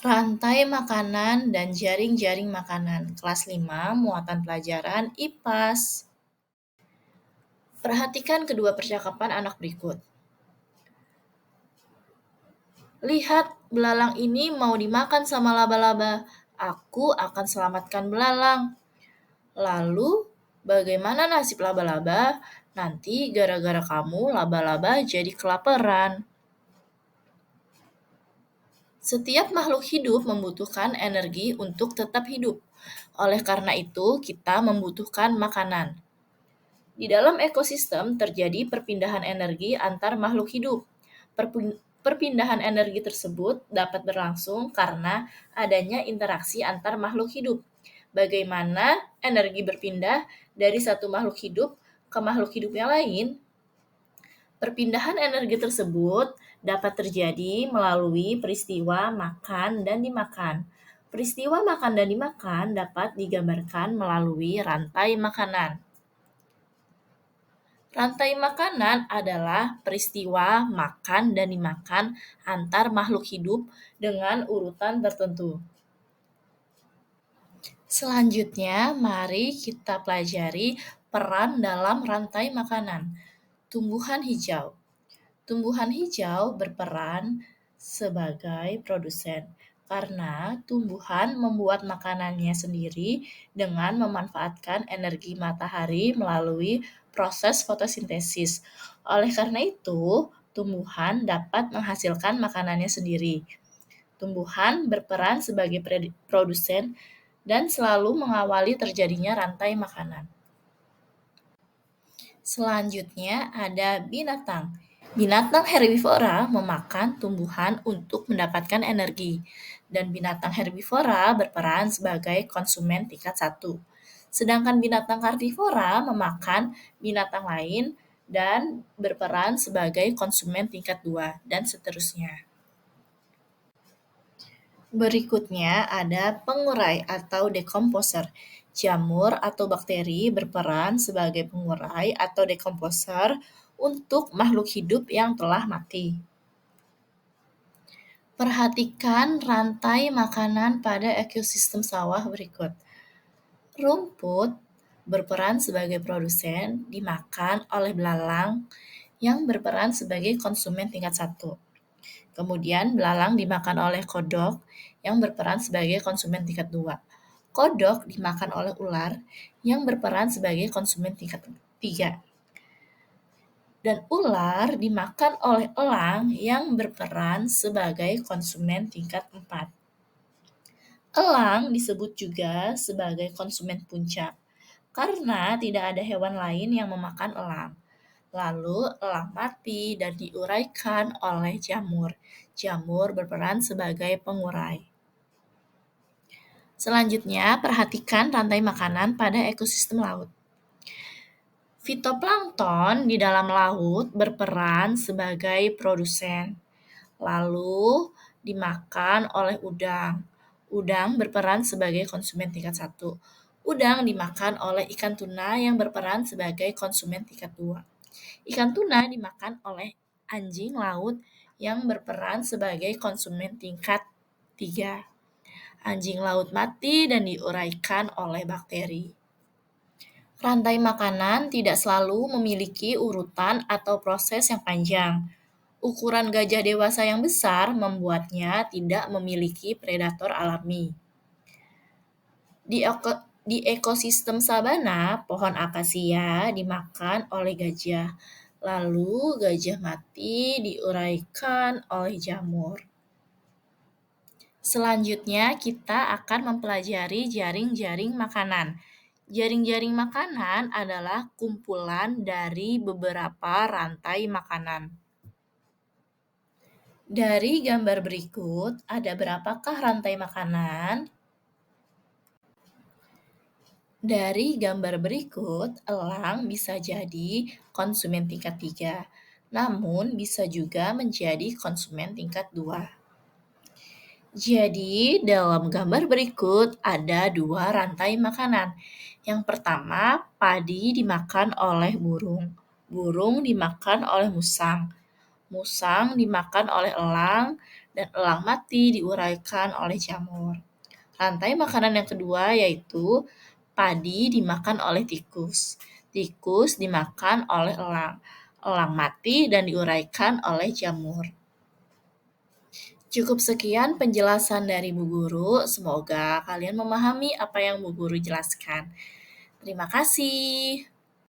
Rantai makanan dan jaring-jaring makanan. Kelas 5, muatan pelajaran IPAS. Perhatikan kedua percakapan anak berikut. Lihat, belalang ini mau dimakan sama laba-laba. Aku akan selamatkan belalang. Lalu, bagaimana nasib laba-laba? Nanti gara-gara kamu laba-laba jadi kelaparan. Setiap makhluk hidup membutuhkan energi untuk tetap hidup. Oleh karena itu, kita membutuhkan makanan. Di dalam ekosistem terjadi perpindahan energi antar makhluk hidup. Perpindahan energi tersebut dapat berlangsung karena adanya interaksi antar makhluk hidup. Bagaimana energi berpindah dari satu makhluk hidup ke makhluk hidup yang lain? Perpindahan energi tersebut dapat terjadi melalui peristiwa makan dan dimakan. Peristiwa makan dan dimakan dapat digambarkan melalui rantai makanan. Rantai makanan adalah peristiwa makan dan dimakan antar makhluk hidup dengan urutan tertentu. Selanjutnya, mari kita pelajari peran dalam rantai makanan. Tumbuhan hijau. Tumbuhan hijau berperan sebagai produsen karena tumbuhan membuat makanannya sendiri dengan memanfaatkan energi matahari melalui proses fotosintesis. Oleh karena itu, tumbuhan dapat menghasilkan makanannya sendiri. Tumbuhan berperan sebagai produsen dan selalu mengawali terjadinya rantai makanan. Selanjutnya ada binatang. Binatang herbivora memakan tumbuhan untuk mendapatkan energi, dan binatang herbivora berperan sebagai konsumen tingkat 1. Sedangkan binatang karnivora memakan binatang lain dan berperan sebagai konsumen tingkat 2, dan seterusnya. Berikutnya ada pengurai atau decomposer. Jamur atau bakteri berperan sebagai pengurai atau decomposer untuk makhluk hidup yang telah mati. Perhatikan rantai makanan pada ekosistem sawah berikut. Rumput berperan sebagai produsen dimakan oleh belalang yang berperan sebagai konsumen tingkat 1. Kemudian belalang dimakan oleh kodok yang berperan sebagai konsumen tingkat 2. Kodok dimakan oleh ular yang berperan sebagai konsumen tingkat 3. Dan ular dimakan oleh elang yang berperan sebagai konsumen tingkat 4. Elang disebut juga sebagai konsumen puncak karena tidak ada hewan lain yang memakan elang. Lalu elang mati dan diuraikan oleh jamur. Jamur berperan sebagai pengurai. Selanjutnya, perhatikan rantai makanan pada ekosistem laut. Fitoplankton di dalam laut berperan sebagai produsen, lalu dimakan oleh udang. Udang berperan sebagai konsumen tingkat 1. Udang dimakan oleh ikan tuna yang berperan sebagai konsumen tingkat 2. Ikan tuna dimakan oleh anjing laut yang berperan sebagai konsumen tingkat 3. Anjing laut mati dan diuraikan oleh bakteri. Rantai makanan tidak selalu memiliki urutan atau proses yang panjang. Ukuran gajah dewasa yang besar membuatnya tidak memiliki predator alami. Di ekosistem sabana, pohon akasia dimakan oleh gajah. Lalu gajah mati diuraikan oleh jamur. Selanjutnya kita akan mempelajari jaring-jaring makanan. Jaring-jaring makanan adalah kumpulan dari beberapa rantai makanan. Dari gambar berikut, ada berapakah rantai makanan? Dari gambar berikut, elang bisa jadi konsumen tingkat 3, namun bisa juga menjadi konsumen tingkat 2. Jadi, dalam gambar berikut ada 2 rantai makanan. Yang pertama, padi dimakan oleh burung. Burung dimakan oleh musang. Musang dimakan oleh elang, dan elang mati diuraikan oleh jamur. Rantai makanan yang kedua yaitu padi dimakan oleh tikus. Tikus dimakan oleh elang. Elang mati dan diuraikan oleh jamur. Cukup sekian penjelasan dari Bu Guru. Semoga kalian memahami apa yang Bu Guru jelaskan. Terima kasih.